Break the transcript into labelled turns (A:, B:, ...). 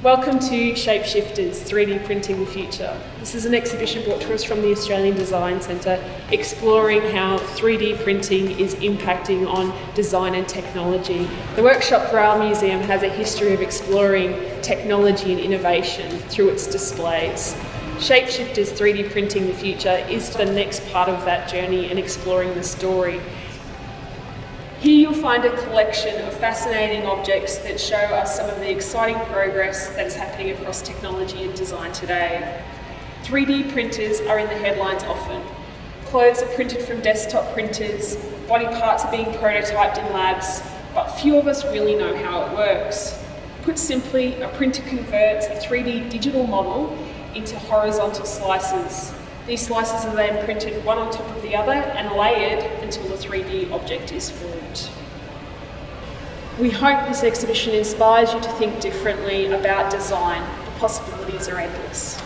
A: Welcome to Shapeshifters, 3D Printing the Future. This is an exhibition brought to us from the Australian Design Centre, exploring how 3D printing is impacting on design and technology. The workshop for our museum has a history of exploring technology and innovation through its displays. Shapeshifters, 3D Printing the Future is the next part of that journey and exploring the story. Here you'll find a collection of fascinating objects that show us some of the exciting progress that is happening across technology and design today. 3D printers are in the headlines often. Clothes are printed from desktop printers, body parts are being prototyped in labs, but few of us really know how it works. Put simply, a printer converts a 3D digital model into horizontal slices. These slices are then printed one on top of the other and layered until the 3D object is formed. We hope this exhibition inspires you to think differently about design. The possibilities are endless.